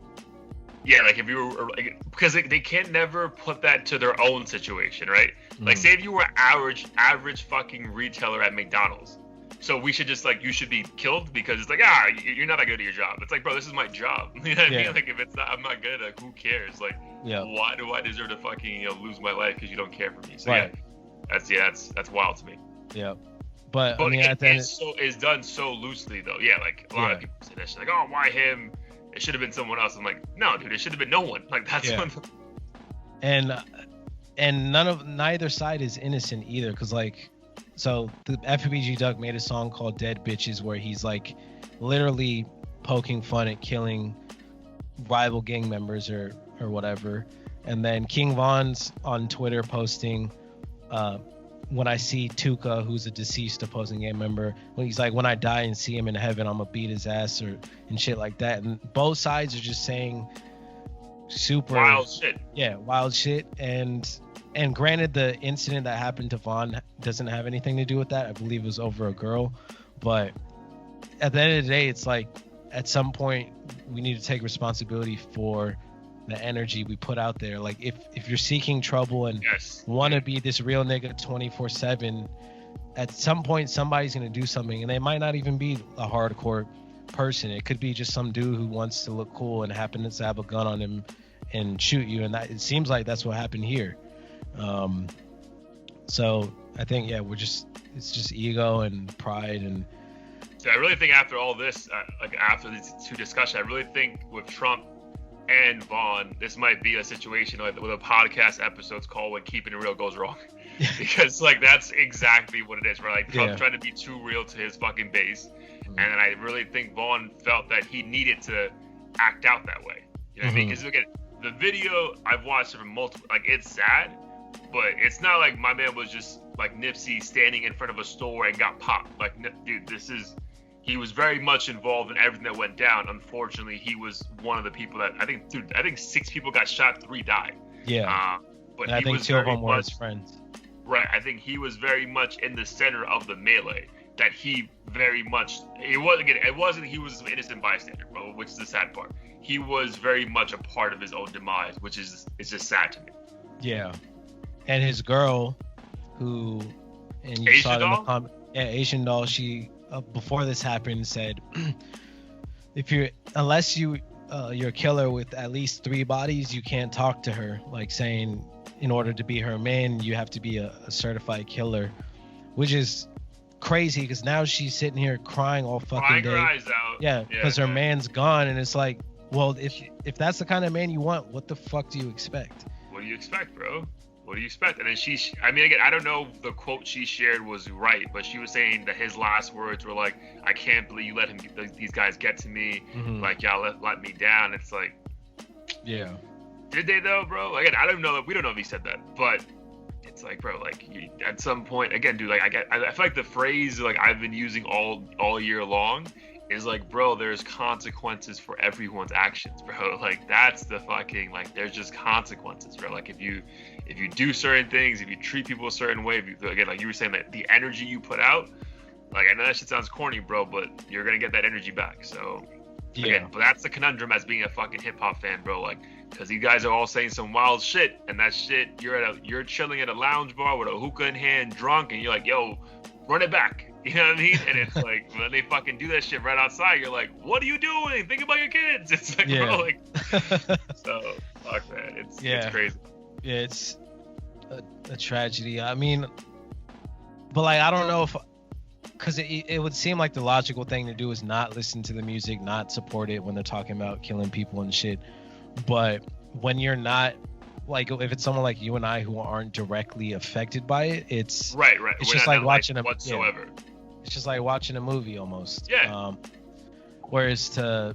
Yeah, like if you were, like, because they can't never put that to their own situation, right? Like, say if you were average fucking retailer at McDonald's, so we should just like, you should be killed because it's like, you're not that good at your job. It's like, bro, this is my job. You know what I mean? Like, if it's not, I'm not good. Like, who cares? Like, why do I deserve to fucking lose my life because you don't care for me? So that's wild to me. Yeah. But I mean, it's done so loosely though. Yeah, like a lot of people say that shit, like, oh, why him? It should have been someone else. I'm like, no, dude, it should have been no one. Like that's one. And neither side is innocent either, because like, so the FBG Duck made a song called Dead Bitches where he's like literally poking fun at killing rival gang members or whatever. And then King Von's on Twitter posting, when I see Tuka, who's a deceased opposing gang member, when he's like, when I die and see him in heaven, I'm gonna beat his ass and shit like that. And both sides are just saying super wild shit. Yeah, wild shit. And granted, the incident that happened to Von doesn't have anything to do with that. I believe it was over a girl. But at the end of the day, it's like, at some point, we need to take responsibility for the energy we put out there. Like, if you're seeking trouble and want to be this real nigga 24/7, at some point, somebody's going to do something. And they might not even be a hardcore person. It could be just some dude who wants to look cool and happens to have a gun on him and shoot you. And that, it seems like that's what happened here. So I think, it's just ego and pride. And so I really think after all this, like after these 2 discussions, I really think with Trump and Vaughn, this might be a situation like with a podcast episode's called "When Keeping It Real Goes Wrong," because like that's exactly what it is. Where like Trump's trying to be too real to his fucking base, and then I really think Vaughn felt that he needed to act out that way. You know what I mean? Because look at the video, I've watched it from multiple. Like, it's sad, but it's not like my man was just like Nipsey standing in front of a store and got popped. Like, dude, he was very much involved in everything that went down. Unfortunately, he was one of the people that I think 6 people got shot, 3 died. Yeah. But and I think 2 of them were his friends. Right. I think he was very much in the center of the melee. That he very much, it wasn't he was an innocent bystander, bro, which is the sad part. He was very much a part of his own demise, which is, it's just sad to me. Yeah. And his girl, who, and you Asian saw it in doll? the comment, Asian doll, she, before this happened, said, unless you're a killer with at least 3 bodies, you can't talk to her. Like, saying in order to be her man, you have to be a certified killer, which is crazy, because now she's sitting here crying all fucking day. Her eyes out. Yeah, because her man's gone, and it's like, well, if that's the kind of man you want, what the fuck do you expect? What do you expect, bro? What do you expect? And then again, I don't know if the quote she shared was right, but she was saying that his last words were like, I can't believe you let these guys get to me. Like, y'all let me down. It's like, yeah. Did they though, bro? Again, I don't know. We don't know if he said that, but it's like, bro, like at some point, again, dude, like I feel like the phrase like I've been using all year long is like, bro, there's consequences for everyone's actions, bro. Like, that's the fucking, like, there's just consequences, bro. Like, if you do certain things, if you treat people a certain way, again, like you were saying, that the energy you put out, Like, I know that shit sounds corny, bro, but you're gonna get that energy back. So, Yeah. again, but that's the conundrum as being a fucking hip hop fan, bro. Like, because these guys are all saying some wild shit, and that shit, you're chilling at a lounge bar with a hookah in hand, drunk, and you're like, yo, run it back. You know what I mean? And it's like, when they fucking do that shit right outside, you're like, what are you doing? Think about your kids. It's like, bro, like, so, fuck, man. It's crazy. Yeah, it's a tragedy. I mean, but like, I don't know if, because it would seem like the logical thing to do is not listen to the music, not support it when they're talking about killing people and shit. But when you're not, like, if it's someone like you and I who aren't directly affected by it, it's right. It's just like watching a whatsoever. Yeah, it's just like watching a movie almost. Yeah. Whereas to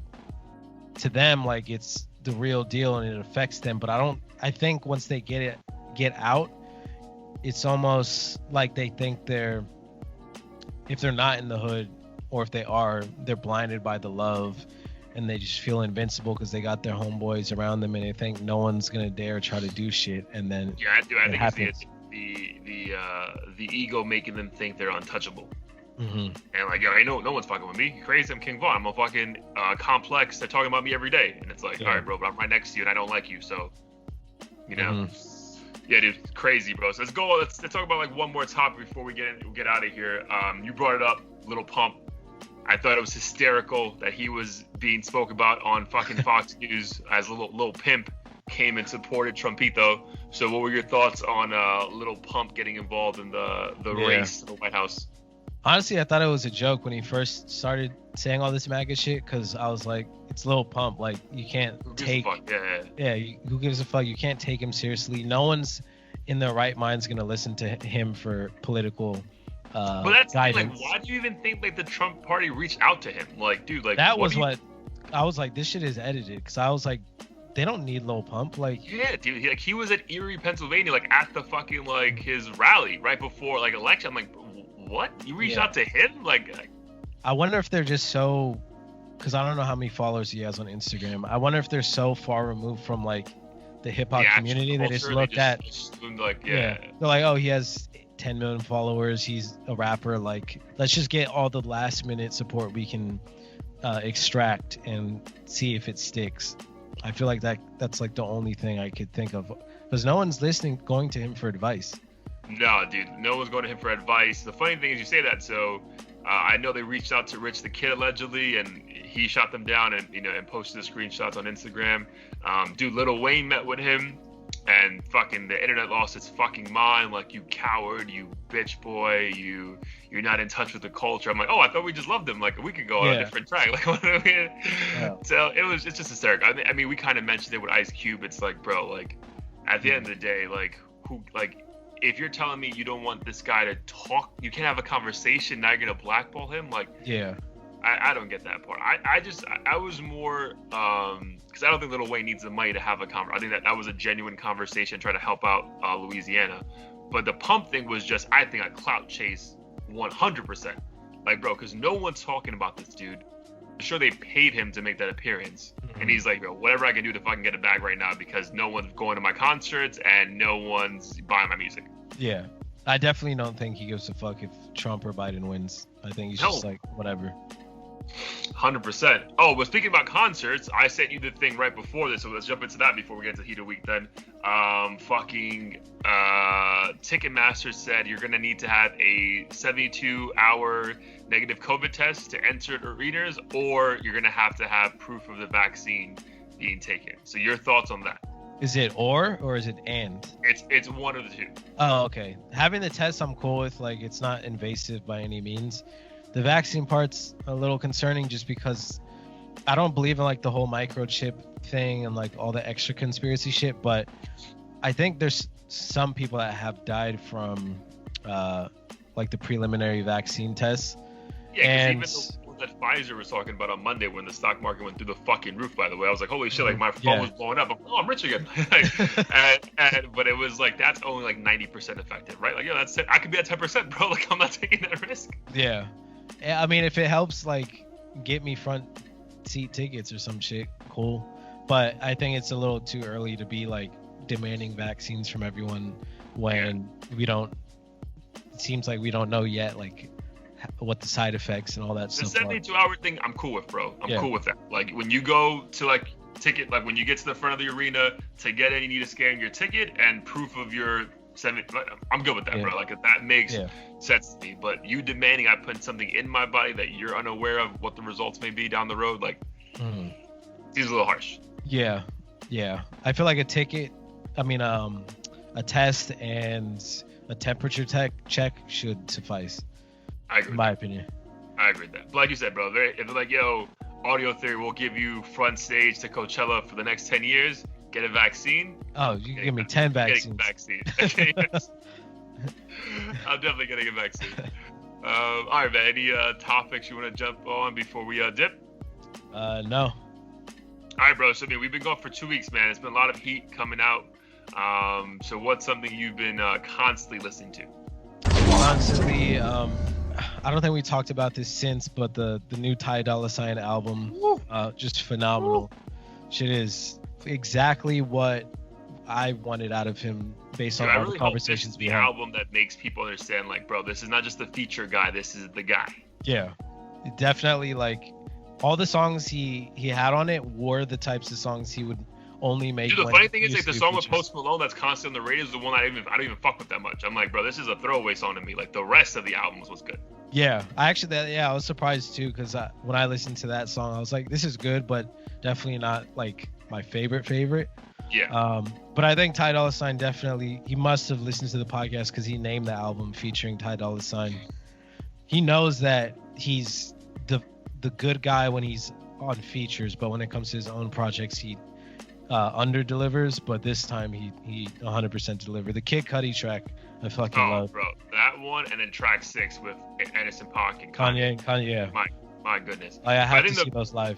them, like, it's the real deal and it affects them. But I think once they get out, it's almost like they think if they're not in the hood, or if they are, they're blinded by the love, and they just feel invincible because they got their homeboys around them, and they think no one's gonna dare try to do shit. And then I think it's the ego making them think they're untouchable. Mm-hmm. And like, yo, ain't no one's fucking with me. Crazy, I'm King Von. I'm a fucking complex. They're talking about me every day, and it's like, all right, bro, but I'm right next to you, and I don't like you, so you know. Mm-hmm. Yeah, dude, crazy, bro. So let's go. Let's talk about like one more topic before we get out of here. You brought it up, Little Pump. I thought it was hysterical that he was being spoke about on fucking Fox News as Little Pimp came and supported Trumpito. So what were your thoughts on Little Pump getting involved in the race to the White House? Honestly, I thought it was a joke when he first started saying all this MAGA shit, because I was like, it's Lil Pump. Like, you can't take... who gives a fuck? You can't take him seriously. No one's in their right mind's going to listen to him for political but that's guidance. Like, why do you even think like the Trump party reached out to him? Like, dude, like... That was what... I was like, this shit is edited, because I was like, they don't need Lil Pump. Like, yeah, dude, he was at Erie, Pennsylvania, like at the fucking like his rally right before like election. I'm like, what? You reached out to him? Like, I wonder if they're just so, because I don't know how many followers he has on Instagram. I wonder if they're so far removed from like the hip hop community that it's looked at. Like, they're like, oh, he has 10 million followers. He's a rapper. Like, let's just get all the last minute support we can extract and see if it sticks. I feel like that's like the only thing I could think of, because no one's going to him for advice. No, dude, no one's going to him for advice. The funny thing is you say that, so I know they reached out to Rich the Kid allegedly, and he shot them down and posted the screenshots on Instagram. Dude, Lil Wayne met with him, and fucking the internet lost its fucking mind. Like, you coward, you bitch boy, you're not in touch with the culture. I'm like, oh, I thought we just loved him like a week ago on a different track. Like, what I mean? So it's just hysterical. I mean, we kind of mentioned it with Ice Cube. It's like, bro, like at the end of the day, like if you're telling me you don't want this guy to talk, you can't have a conversation, now you're gonna blackball him. Like, I don't get that part. I was more because I don't think Lil Wayne needs the money to have a conversation. I think that was a genuine conversation trying to help out Louisiana. But the Pump thing was just, I think, a clout chase 100%. Like, bro, because no one's talking about this dude. I'm sure they paid him to make that appearance. Mm-hmm. And he's like, bro, whatever I can do to fucking get a bag right now, because no one's going to my concerts and no one's buying my music. Yeah. I definitely don't think he gives a fuck if Trump or Biden wins. I think he's just like, whatever. 100%. Oh, but speaking about concerts, I sent you the thing right before this, so let's jump into that before we get into Heat of the Week then. Ticketmaster said you're going to need to have a 72-hour negative COVID test to enter arenas, or you're going to have proof of the vaccine being taken. So your thoughts on that? Is it or is it and? It's one of the two. Oh, okay. Having the test I'm cool with. Like, it's not invasive by any means. The vaccine part's a little concerning just because I don't believe in like the whole microchip thing and like all the extra conspiracy shit, but I think there's some people that have died from like the preliminary vaccine tests. Yeah, and even the one that Pfizer was talking about on Monday when the stock market went through the fucking roof, by the way, I was like, holy shit, like my phone was blowing up. I'm like, oh, I'm rich again. But it was like, that's only like 90% effective, right? Like, yeah, that's it. I could be at 10%, bro. Like, I'm not taking that risk. Yeah. I mean, if it helps, like, get me front seat tickets or some shit, cool. But I think it's a little too early to be, like, demanding vaccines from everyone when we don't... It seems like we don't know yet, like, what the side effects and all that The stuff are. 72-hour thing, I'm cool with, bro. I'm Yeah. cool with that. Like when you go to like ticket, like when you get to the front of the arena to get in, you need to scan your ticket and proof of your I'm good with that, Yeah. bro. Like that makes Yeah. sense to me. But you demanding I put something in my body that you're unaware of what the results may be down the road, like seems a little harsh. Yeah, I feel like a ticket, a test and a temperature check should suffice, I agree. in my opinion. I agree with that. But like you said, bro, if they're like, yo, Audio Theory will give you front stage to Coachella for the next 10 years, get a vaccine. Oh, you can give me 10 vaccines. Vaccine. I'm definitely getting a vaccine. All right, man. Any topics you want to jump on before we dip? No. All right, bro. So, we've been going for 2 weeks, man. It's been a lot of heat coming out. So what's something you've been constantly listening to? Constantly, I don't think we talked about this since, but the new Ty Dolla $ign album, just phenomenal. Shit is exactly what I wanted out of him based on all the conversations we had. The album that makes people understand, like, bro, this is not just the feature guy, this is the guy. Yeah, definitely. Like all the songs he had on it were the types of songs he would only make. Dude, the funny thing is, like, the song with Post Malone that's constantly on the radio is the one I don't even fuck with that much. I'm like, bro, this is a throwaway song to me. Like the rest of the album was good. Yeah, I was surprised too, because when I listened to that song, I was like, this is good, but definitely not like my favorite. Yeah. But I think Ty Dolla $ign definitely, he must have listened to the podcast because he named the album featuring Ty Dolla $ign. He knows that he's the good guy when he's on features, but when it comes to his own projects, he under delivers. But this time he 100% delivered. The Kid Cudi track, I fucking love. Bro, that one, and then track 6 with Anderson .Paak and Kanye. My goodness. I have to see those live.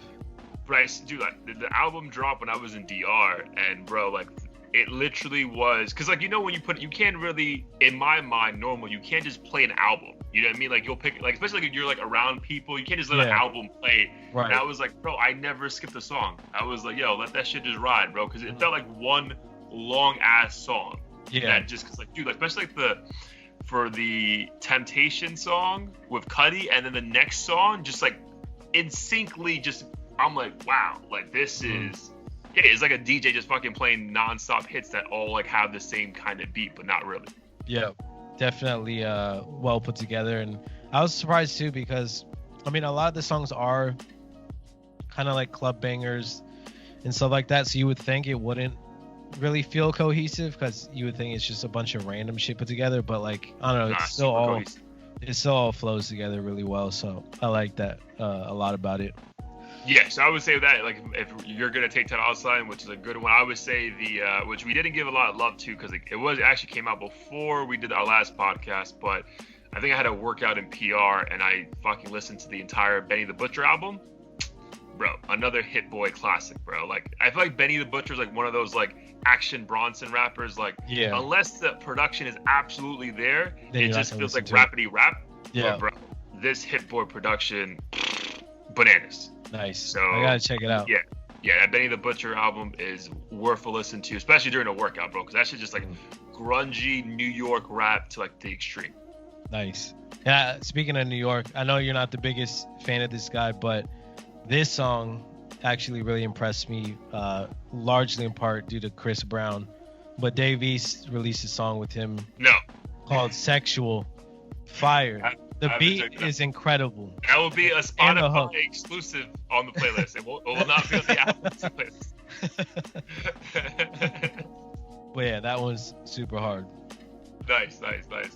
Bryce, dude, like the album dropped when I was in DR, and bro, like it literally was, because like, you know, when you can't really, in my mind, normal, you can't just play an album. You know what I mean? Like you'll pick, like, especially like if you're like around people, you can't just let an album play. Right. And I was like, bro, I never skipped a song. I was like, yo, let that shit just ride, bro, because it felt like one long ass song. Yeah. That just, cause like, dude, like, especially like for the Temptation song with Cudi, and then the next song, just like in syncly, just, I'm like, wow, like this is, yeah, it's like a DJ just fucking playing nonstop hits that all like have the same kind of beat, but not really. Yeah, definitely well put together. And I was surprised too, because I mean, a lot of the songs are kind of like club bangers and stuff like that, so you would think it wouldn't really feel cohesive, because you would think it's just a bunch of random shit put together, but like, I don't know, it still all flows together really well. So I like that a lot about it. Yeah, so I would say that, like, if you're gonna take Ty Dolla $ign, which is a good one, I would say the which we didn't give a lot of love to, because it actually came out before we did our last podcast, but I think I had a workout in PR and I fucking listened to the entire Benny the Butcher album. Bro, another Hit Boy classic, bro. Like, I feel like Benny the Butcher is like one of those like Action Bronson rappers. Like, unless the production is absolutely there, it just feels like rapidy rap. Yeah, but bro, this Hit Boy production, bananas. Nice. So I gotta check it out. Yeah, that Benny the Butcher album is worth a listen to, especially during a workout, bro, because that shit's just like grungy New York rap to like the extreme. Nice. Yeah, speaking of New York, I know you're not the biggest fan of this guy, but this song actually really impressed me, largely in part due to Chris Brown. But Dave East released a song with him called Sexual. Fire. The beat is incredible. That will be a Spotify exclusive on the playlist. It will not be on the Apple's playlist. But yeah, that one's super hard. Nice. All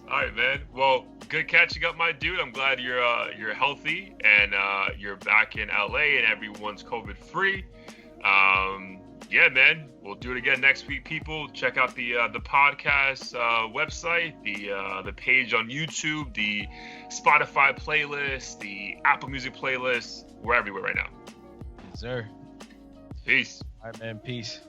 right, man. Well, good catching up, my dude. I'm glad you're healthy and you're back in LA and everyone's COVID free. Yeah, man. We'll do it again next week, people. Check out the podcast website, the page on YouTube, the Spotify playlist, the Apple Music playlist. We're everywhere right now. Yes, sir. Peace. All right, man. Peace.